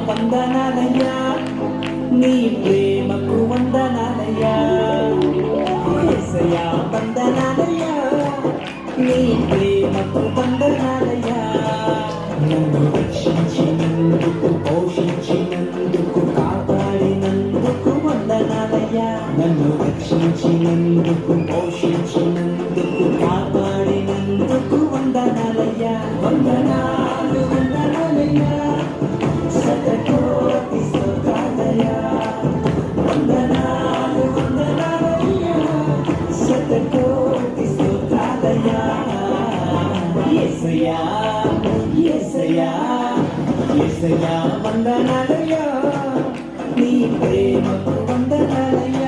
వందనాలయ్యా నీ ప్రేమకు వందనాలయ్యా యేసయ్యా వందనాలయ్యా నీ ప్రేమకు వందనాలయ్యా నన్ను రక్షించినందుకు పోషించినందుకు కాపాడినందుకు వందనాలయ్యా నన్ను రక్షించినందుకు పోషించినందుకు కాపాడినందుకు వందనాలయ్యా వందనాలు వందనాలయ్యా శతకోటి స్తోత్రాలయ్యా వందనాలు వందనాలయ్యా శతకోటి స్తోత్రాలయ్యా యేసయ్యా యేసయ్యా యేసయ్యా వందనాలయ్యా నీ ప్రేమకు వందనాలయ్యా